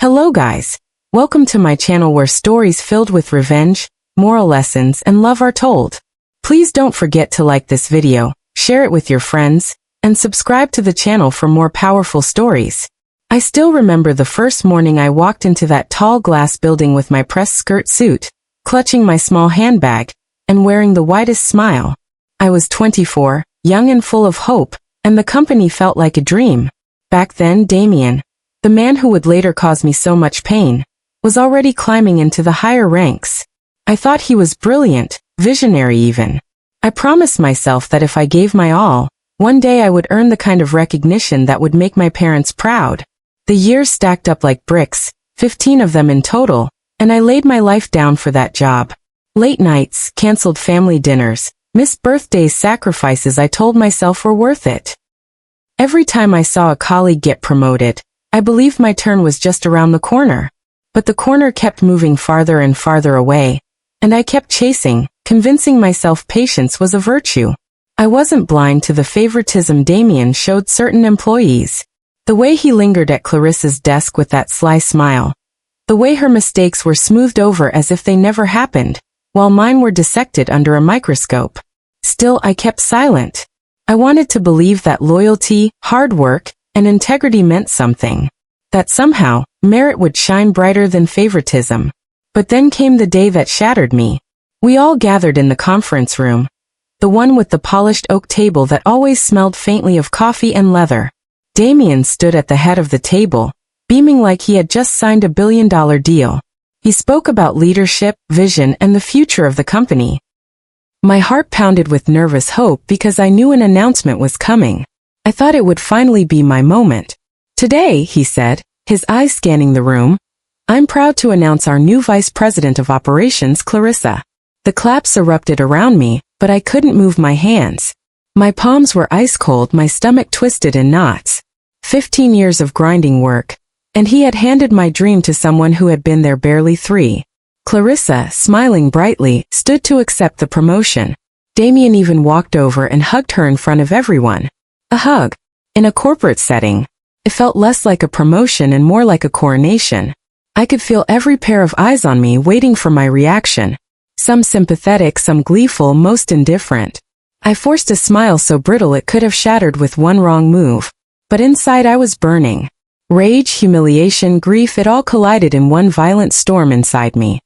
Hello guys. Welcome to my channel where stories filled with revenge, moral lessons, and love are told. Please don't forget to like this video, share it with your friends, and subscribe to the channel for more powerful stories. I still remember the first morning I walked into that tall glass building with my pressed skirt suit, clutching my small handbag, and wearing the widest smile. I was 24, young and full of hope, and the company felt like a dream. Back then, Damien, the man who would later cause me so much pain, was already climbing into the higher ranks. I thought he was brilliant, visionary even. I promised myself that if I gave my all, one day I would earn the kind of recognition that would make my parents proud. The years stacked up like bricks, 15 of them in total, and I laid my life down for that job. Late nights, canceled family dinners, missed birthdays, sacrifices I told myself were worth it. Every time I saw a colleague get promoted, I believed my turn was just around the corner. But the corner kept moving farther and farther away, and I kept chasing, convincing myself patience was a virtue. I wasn't blind to the favoritism Damien showed certain employees. The way he lingered at Clarissa's desk with that sly smile. The way her mistakes were smoothed over as if they never happened, while mine were dissected under a microscope. Still, I kept silent. I wanted to believe that loyalty, hard work, and integrity meant something. That somehow, merit would shine brighter than favoritism. But then came the day that shattered me. We all gathered in the conference room. The one with the polished oak table that always smelled faintly of coffee and leather. Damien stood at the head of the table, beaming like he had just signed a billion-dollar deal. He spoke about leadership, vision, and the future of the company. My heart pounded with nervous hope because I knew an announcement was coming. I thought it would finally be my moment. Today, he said, his eyes scanning the room, I'm proud to announce our new Vice President of Operations, Clarissa. The claps erupted around me, but I couldn't move my hands. My palms were ice cold, my stomach twisted in knots. 15 years of grinding work, and he had handed my dream to someone who had been there barely 3. Clarissa, smiling brightly, stood to accept the promotion. Damien even walked over and hugged her in front of everyone. A hug. In a corporate setting, it felt less like a promotion and more like a coronation. I could feel every pair of eyes on me waiting for my reaction. Some sympathetic, some gleeful, most indifferent. I forced a smile so brittle it could have shattered with one wrong move. But inside I was burning. Rage, humiliation, grief, it all collided in one violent storm inside me.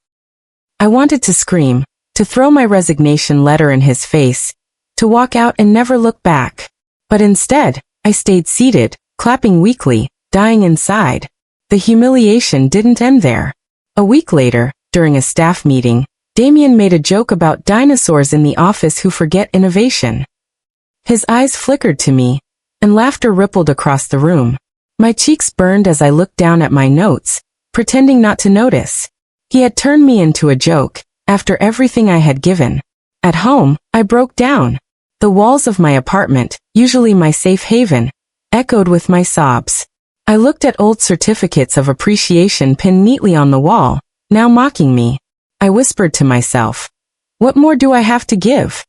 I wanted to scream, to throw my resignation letter in his face, to walk out and never look back. But instead, I stayed seated, clapping weakly, dying inside. The humiliation didn't end there. A week later, during a staff meeting, Damien made a joke about dinosaurs in the office who forget innovation. His eyes flickered to me, and laughter rippled across the room. My cheeks burned as I looked down at my notes, pretending not to notice. He had turned me into a joke, after everything I had given. At home, I broke down. The walls of my apartment, usually my safe haven, echoed with my sobs. I looked at old certificates of appreciation pinned neatly on the wall, now mocking me. I whispered to myself, what more do I have to give?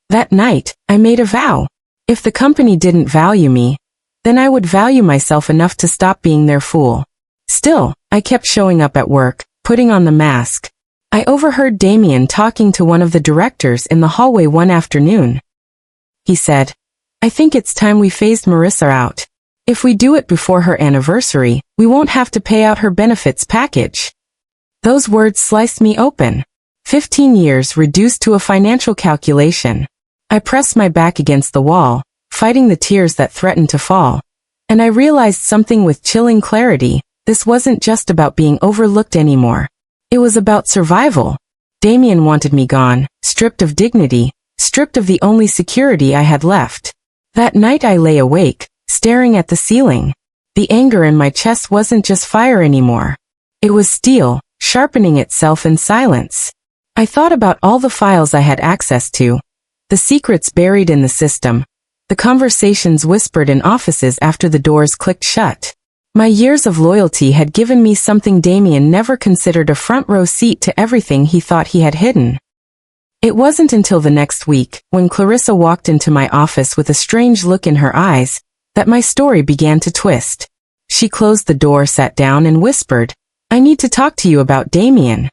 That night, I made a vow. If the company didn't value me, then I would value myself enough to stop being their fool. Still, I kept showing up at work, putting on the mask. I overheard Damien talking to one of the directors in the hallway one afternoon. He said, I think it's time we phased Marissa out. If we do it before her anniversary, we won't have to pay out her benefits package. Those words sliced me open. 15 years reduced to a financial calculation. I pressed my back against the wall, fighting the tears that threatened to fall. And I realized something with chilling clarity. This wasn't just about being overlooked anymore. It was about survival. Damien wanted me gone, stripped of dignity, stripped of the only security I had left. That night I lay awake, staring at the ceiling. The anger in my chest wasn't just fire anymore. It was steel, sharpening itself in silence. I thought about all the files I had access to. The secrets buried in the system. The conversations whispered in offices after the doors clicked shut. My years of loyalty had given me something Damien never considered, a front-row seat to everything he thought he had hidden. It wasn't until the next week, when Clarissa walked into my office with a strange look in her eyes, that my story began to twist. She closed the door, sat down, and whispered, "I need to talk to you about Damien."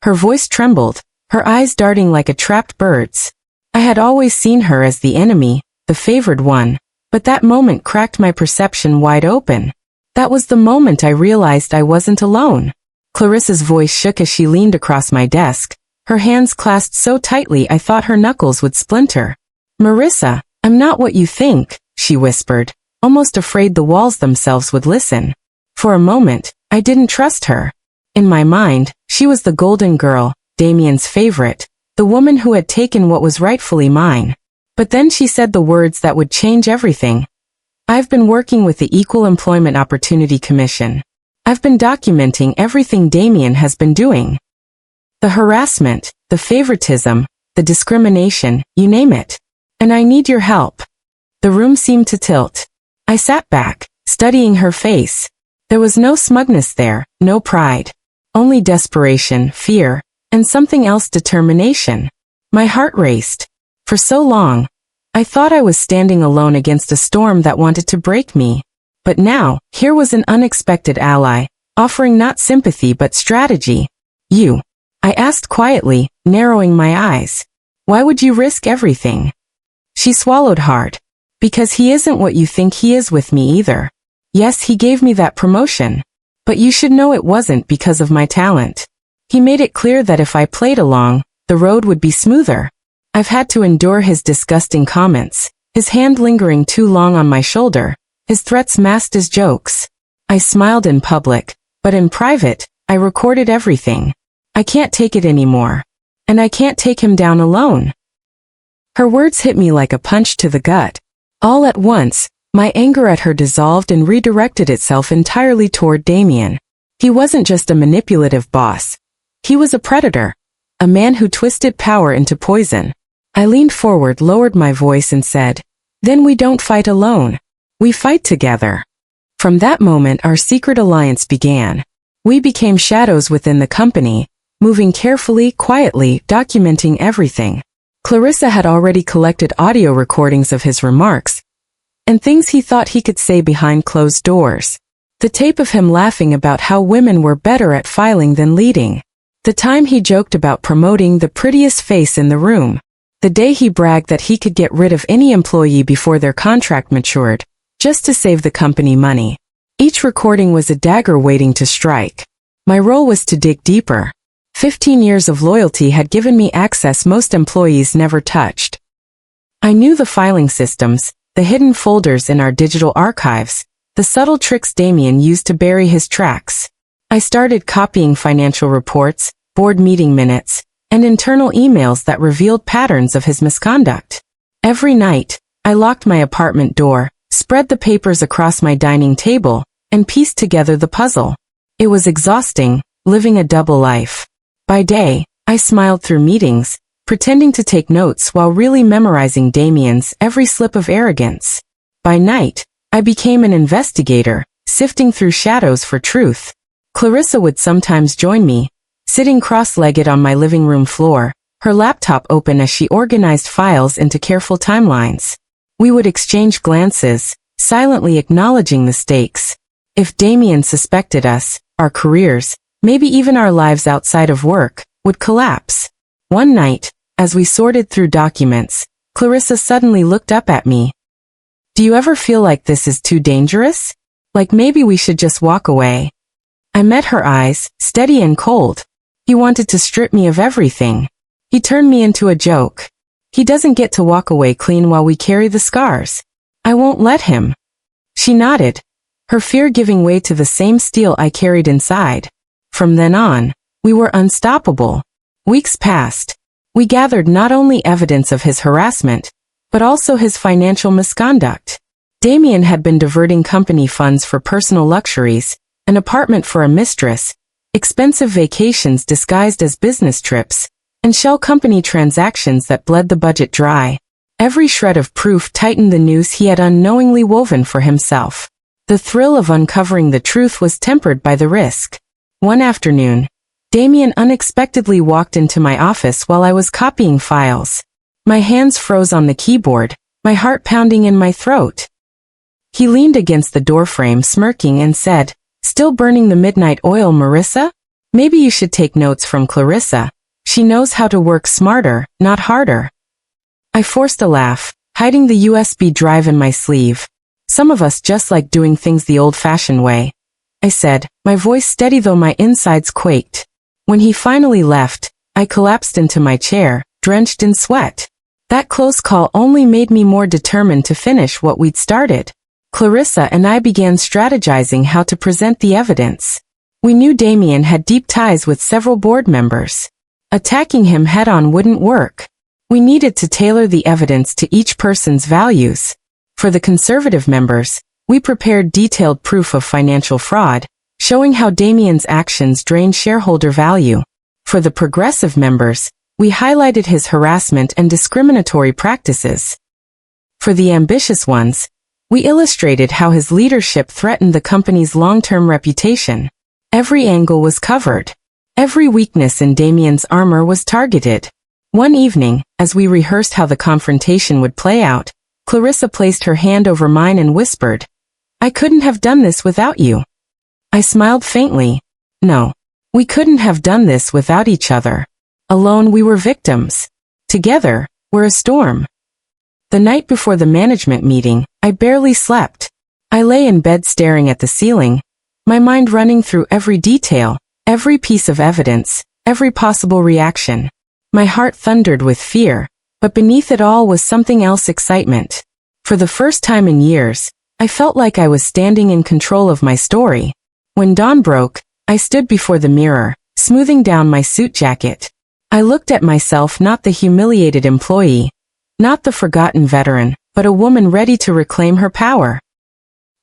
Her voice trembled, her eyes darting like a trapped bird's. I had always seen her as the enemy, the favored one, but that moment cracked my perception wide open. That was the moment I realized I wasn't alone. Clarissa's voice shook as she leaned across my desk, her hands clasped so tightly I thought her knuckles would splinter. "Marissa, I'm not what you think," she whispered, almost afraid the walls themselves would listen. For a moment, I didn't trust her. In my mind, she was the golden girl, Damien's favorite, the woman who had taken what was rightfully mine. But then she said the words that would change everything. "I've been working with the Equal Employment Opportunity Commission. I've been documenting everything Damien has been doing. The harassment, the favoritism, the discrimination, you name it. And I need your help." The room seemed to tilt. I sat back, studying her face. There was no smugness there, no pride. Only desperation, fear, and something else, determination. My heart raced. For so long, I thought I was standing alone against a storm that wanted to break me. But now, here was an unexpected ally, offering not sympathy but strategy. "You?" I asked quietly, narrowing my eyes. "Why would you risk everything?" She swallowed hard. "Because he isn't what you think he is with me either. Yes, he gave me that promotion. But you should know it wasn't because of my talent. He made it clear that if I played along, the road would be smoother. I've had to endure his disgusting comments, his hand lingering too long on my shoulder, his threats masked as jokes. I smiled in public, but in private, I recorded everything. I can't take it anymore. And I can't take him down alone." Her words hit me like a punch to the gut. All at once, my anger at her dissolved and redirected itself entirely toward Damien. He wasn't just a manipulative boss. He was a predator, a man who twisted power into poison. I leaned forward, lowered my voice, and said, "Then we don't fight alone. We fight together." From that moment, our secret alliance began. We became shadows within the company, moving carefully, quietly, documenting everything. Clarissa had already collected audio recordings of his remarks, and things he thought he could say behind closed doors. The tape of him laughing about how women were better at filing than leading. The time he joked about promoting the prettiest face in the room. The day he bragged that he could get rid of any employee before their contract matured, just to save the company money. Each recording was a dagger waiting to strike. My role was to dig deeper. 15 years of loyalty had given me access most employees never touched. I knew the filing systems, the hidden folders in our digital archives, the subtle tricks Damien used to bury his tracks. I started copying financial reports, board meeting minutes, and internal emails that revealed patterns of his misconduct. Every night, I locked my apartment door, spread the papers across my dining table, and pieced together the puzzle. It was exhausting, living a double life. By day, I smiled through meetings, pretending to take notes while really memorizing Damien's every slip of arrogance. By night, I became an investigator, sifting through shadows for truth. Clarissa would sometimes join me, sitting cross-legged on my living room floor, her laptop open as she organized files into careful timelines. We would exchange glances, silently acknowledging the stakes. If Damien suspected us, our careers, maybe even our lives outside of work, would collapse. One night, as we sorted through documents, Clarissa suddenly looked up at me. "Do you ever feel like this is too dangerous? Like maybe we should just walk away?" I met her eyes, steady and cold. He wanted to strip me of everything. He turned me into a joke. He doesn't get to walk away clean while we carry the scars. I won't let him. She nodded, her fear giving way to the same steel I carried inside. From then on, we were unstoppable. Weeks passed. We gathered not only evidence of his harassment, but also his financial misconduct. Damien had been diverting company funds for personal luxuries, an apartment for a mistress, expensive vacations disguised as business trips, and shell company transactions that bled the budget dry. Every shred of proof tightened the noose he had unknowingly woven for himself. The thrill of uncovering the truth was tempered by the risk. One afternoon, Damien unexpectedly walked into my office while I was copying files. My hands froze on the keyboard, my heart pounding in my throat. He leaned against the doorframe smirking and said, "Still burning the midnight oil, Marissa? Maybe you should take notes from Clarissa. She knows how to work smarter, not harder." I forced a laugh, hiding the USB drive in my sleeve. "Some of us just like doing things the old-fashioned way," I said, my voice steady though my insides quaked. When he finally left, I collapsed into my chair, drenched in sweat. That close call only made me more determined to finish what we'd started. Clarissa and I began strategizing how to present the evidence. We knew Damien had deep ties with several board members. Attacking him head-on wouldn't work. We needed to tailor the evidence to each person's values. For the conservative members, we prepared detailed proof of financial fraud, showing how Damien's actions drained shareholder value. For the progressive members, we highlighted his harassment and discriminatory practices. For the ambitious ones, we illustrated how his leadership threatened the company's long-term reputation. Every angle was covered. Every weakness in Damien's armor was targeted. One evening, as we rehearsed how the confrontation would play out, Clarissa placed her hand over mine and whispered, "I couldn't have done this without you." I smiled faintly. No, we couldn't have done this without each other. Alone we were victims. Together, we're a storm. The night before the management meeting, I barely slept. I lay in bed staring at the ceiling, my mind running through every detail, every piece of evidence, every possible reaction. My heart thundered with fear, but beneath it all was something else: excitement. For the first time in years, I felt like I was standing in control of my story. When dawn broke, I stood before the mirror, smoothing down my suit jacket. I looked at myself, not the humiliated employee, not the forgotten veteran, but a woman ready to reclaim her power.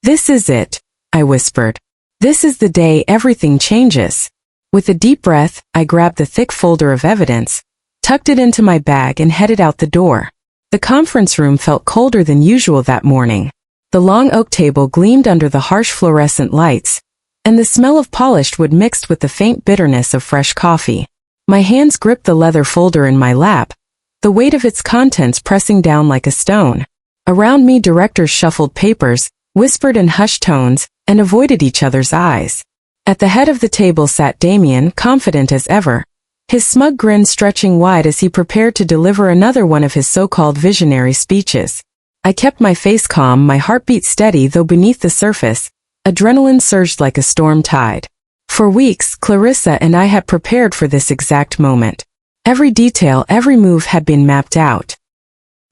"This is it," I whispered. "This is the day everything changes." With a deep breath, I grabbed the thick folder of evidence, tucked it into my bag and headed out the door. The conference room felt colder than usual that morning. The long oak table gleamed under the harsh fluorescent lights, and the smell of polished wood mixed with the faint bitterness of fresh coffee. My hands gripped the leather folder in my lap, the weight of its contents pressing down like a stone. Around me, directors shuffled papers, whispered in hushed tones, and avoided each other's eyes. At the head of the table sat Damien, confident as ever, his smug grin stretching wide as he prepared to deliver another one of his so-called visionary speeches. I kept my face calm, my heartbeat steady, though beneath the surface, adrenaline surged like a storm tide. For weeks, Clarissa and I had prepared for this exact moment. Every detail, every move had been mapped out.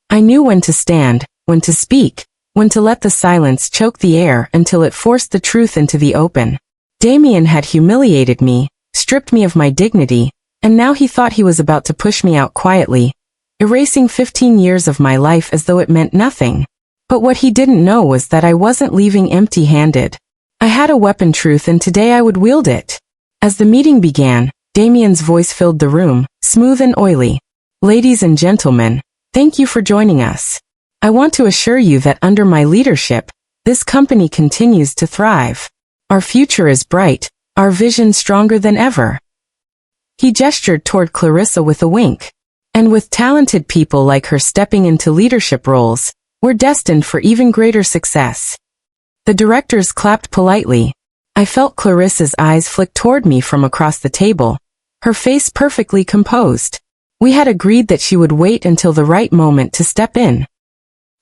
I knew when to stand, when to speak, when to let the silence choke the air until it forced the truth into the open. Damien had humiliated me, stripped me of my dignity, and now he thought he was about to push me out quietly, erasing 15 years of my life as though it meant nothing. But what he didn't know was that I wasn't leaving empty-handed. I had a weapon, truth, and today I would wield it. As the meeting began, Damien's voice filled the room, smooth and oily. "Ladies and gentlemen, thank you for joining us. I want to assure you that under my leadership, this company continues to thrive. Our future is bright, our vision stronger than ever." He gestured toward Clarissa with a wink. "And with talented people like her stepping into leadership roles, we're destined for even greater success." The directors clapped politely. I felt Clarissa's eyes flick toward me from across the table, her face perfectly composed. We had agreed that she would wait until the right moment to step in.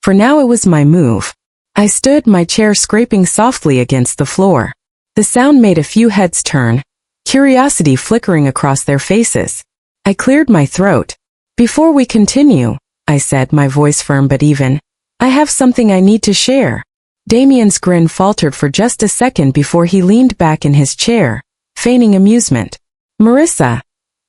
For now it was my move. I stood, my chair scraping softly against the floor. The sound made a few heads turn, curiosity flickering across their faces. I cleared my throat. "Before we continue," I said, my voice firm but even, "I have something I need to share." Damien's grin faltered for just a second before he leaned back in his chair, feigning amusement. "Marissa,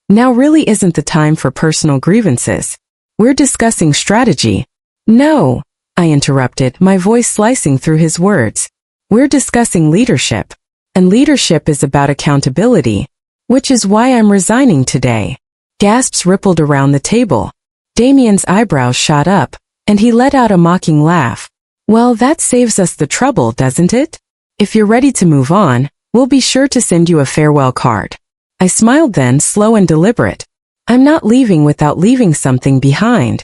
now really isn't the time for personal grievances. We're discussing strategy." "No," I interrupted, my voice slicing through his words. "We're discussing leadership. And leadership is about accountability. Which is why I'm resigning today." Gasps rippled around the table. Damien's eyebrows shot up, and he let out a mocking laugh. "Well, that saves us the trouble, doesn't it? If you're ready to move on, we'll be sure to send you a farewell card." I smiled then, slow and deliberate. "I'm not leaving without leaving something behind."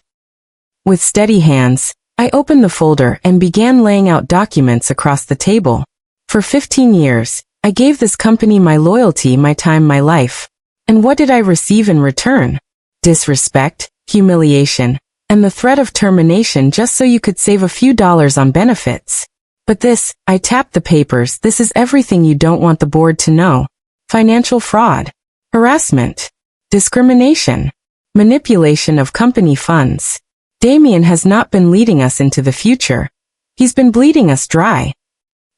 With steady hands, I opened the folder and began laying out documents across the table. For 15 years, I gave this company my loyalty, my time, my life. And what did I receive in return? Disrespect, humiliation, and the threat of termination just so you could save a few dollars on benefits. But this, I tapped the papers, this is everything you don't want the board to know. Financial fraud, harassment, discrimination, manipulation of company funds. Damien has not been leading us into the future. He's been bleeding us dry.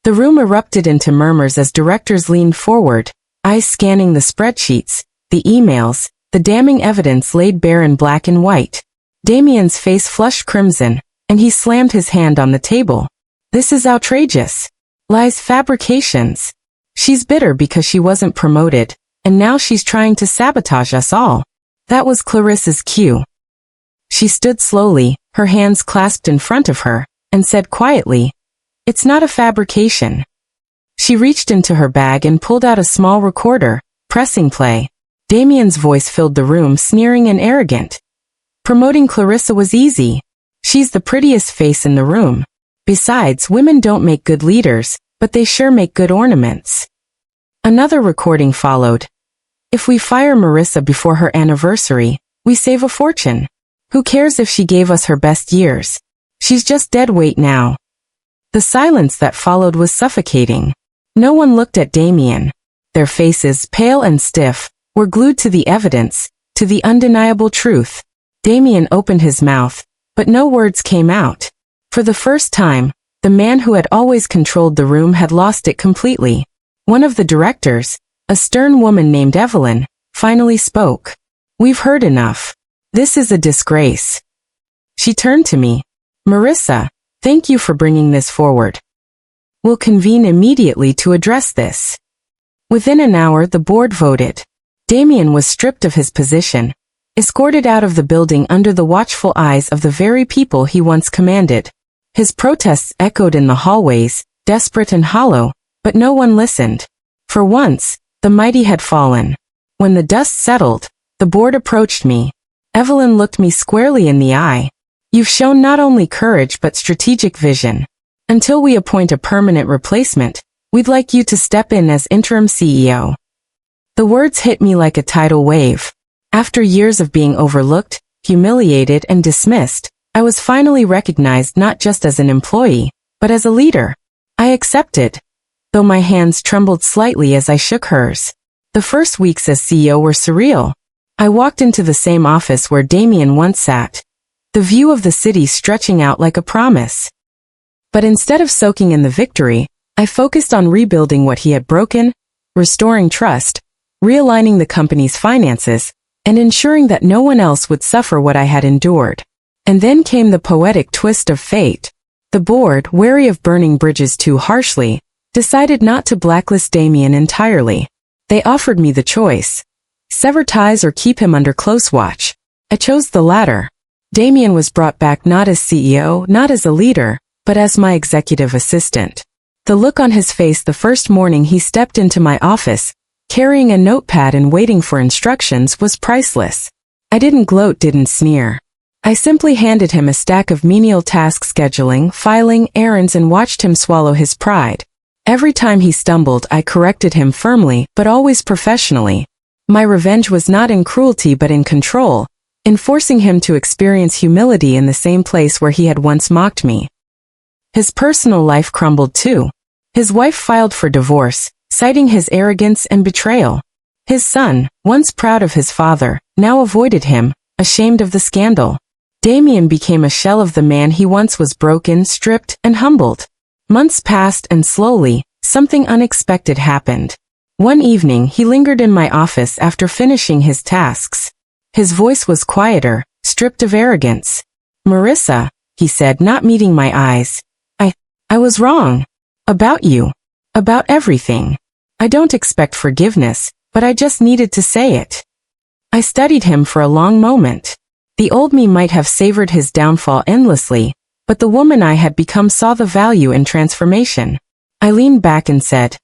The room erupted into murmurs as directors leaned forward, eyes scanning the spreadsheets, the emails, the damning evidence laid bare in black and white. Damien's face flushed crimson, and he slammed his hand on the table. This is outrageous. Lies, fabrications. She's bitter because she wasn't promoted, and now she's trying to sabotage us all. That was Clarissa's cue. She stood slowly, her hands clasped in front of her, and said quietly, "It's not a fabrication." She reached into her bag and pulled out a small recorder, pressing play. Damien's voice filled the room, sneering and arrogant. Promoting Clarissa was easy. She's the prettiest face in the room. Besides, women don't make good leaders, but they sure make good ornaments. Another recording followed. If we fire Marissa before her anniversary, we save a fortune. Who cares if she gave us her best years? She's just dead weight now. The silence that followed was suffocating. No one looked at Damien. Their faces, pale and stiff, were glued to the evidence, to the undeniable truth. Damien opened his mouth, but no words came out. For the first time, the man who had always controlled the room had lost it completely. One of the directors, a stern woman named Evelyn, finally spoke. "We've heard enough. This is a disgrace." She turned to me. "Marissa, thank you for bringing this forward. We'll convene immediately to address this." Within an hour, the board voted. Damien was stripped of his position, escorted out of the building under the watchful eyes of the very people he once commanded. His protests echoed in the hallways, desperate and hollow, but no one listened. For once, the mighty had fallen. When the dust settled, the board approached me. Evelyn looked me squarely in the eye. "You've shown not only courage but strategic vision. Until we appoint a permanent replacement, we'd like you to step in as interim CEO." The words hit me like a tidal wave. After years of being overlooked, humiliated, and dismissed, I was finally recognized not just as an employee, but as a leader. I accepted, though my hands trembled slightly as I shook hers. The first weeks as CEO were surreal. I walked into the same office where Damien once sat, the view of the city stretching out like a promise. But instead of soaking in the victory, I focused on rebuilding what he had broken, restoring trust, realigning the company's finances, and ensuring that no one else would suffer what I had endured. And then came the poetic twist of fate. The board, wary of burning bridges too harshly, decided not to blacklist Damien entirely. They offered me the choice: sever ties or keep him under close watch. I chose the latter. Damien was brought back not as CEO, not as a leader, but as my executive assistant. The look on his face the first morning he stepped into my office, carrying a notepad and waiting for instructions, was priceless. I didn't gloat, didn't sneer. I simply handed him a stack of menial task scheduling, filing, errands, and watched him swallow his pride. Every time he stumbled, I corrected him firmly, but always professionally. My revenge was not in cruelty but in control, in forcing him to experience humility in the same place where he had once mocked me. His personal life crumbled too. His wife filed for divorce, citing his arrogance and betrayal. His son, once proud of his father, now avoided him, ashamed of the scandal. Damien became a shell of the man he once was, broken, stripped, and humbled. Months passed and slowly, something unexpected happened. One evening he lingered in my office after finishing his tasks. His voice was quieter, stripped of arrogance. "Marissa," he said, not meeting my eyes. I was wrong. About you. About everything. I don't expect forgiveness, but I just needed to say it." I studied him for a long moment. The old me might have savored his downfall endlessly, but the woman I had become saw the value in transformation. I leaned back and said,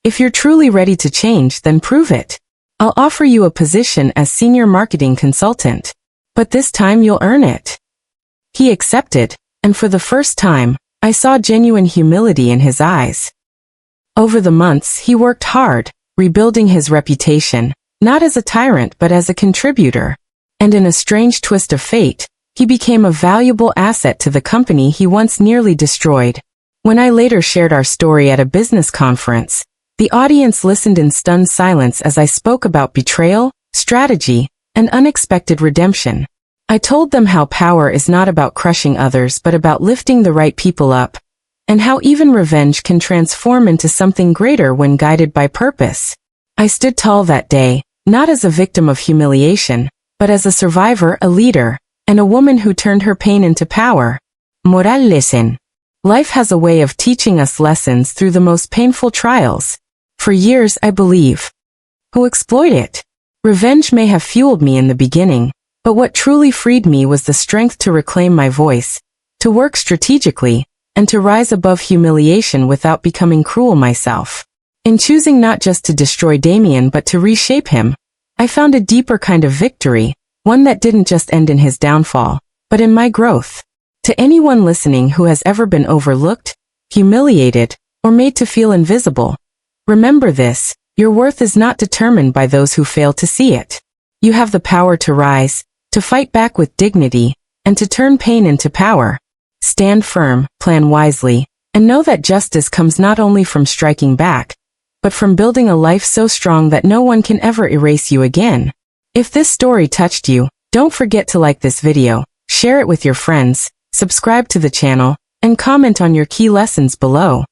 "If you're truly ready to change, then prove it. I'll offer you a position as senior marketing consultant. But this time you'll earn it." He accepted, and for the first time, I saw genuine humility in his eyes. Over the months, he worked hard, rebuilding his reputation, not as a tyrant but as a contributor. And in a strange twist of fate, he became a valuable asset to the company he once nearly destroyed. When I later shared our story at a business conference, the audience listened in stunned silence as I spoke about betrayal, strategy, and unexpected redemption. I told them how power is not about crushing others but about lifting the right people up, and how even revenge can transform into something greater when guided by purpose. I stood tall that day, not as a victim of humiliation, but as a survivor, a leader, and a woman who turned her pain into power. Moral lesson. Life has a way of teaching us lessons through the most painful trials. For years, I believe. Who exploit it? Revenge may have fueled me in the beginning, but what truly freed me was the strength to reclaim my voice, to work strategically, and to rise above humiliation without becoming cruel myself. In choosing not just to destroy Damien but to reshape him, I found a deeper kind of victory, one that didn't just end in his downfall, but in my growth. To anyone listening who has ever been overlooked, humiliated, or made to feel invisible, remember this: your worth is not determined by those who fail to see it. You have the power to rise, to fight back with dignity, and to turn pain into power. Stand firm, plan wisely, and know that justice comes not only from striking back, but from building a life so strong that no one can ever erase you again. If this story touched you, don't forget to like this video, share it with your friends, subscribe to the channel, and comment on your key lessons below.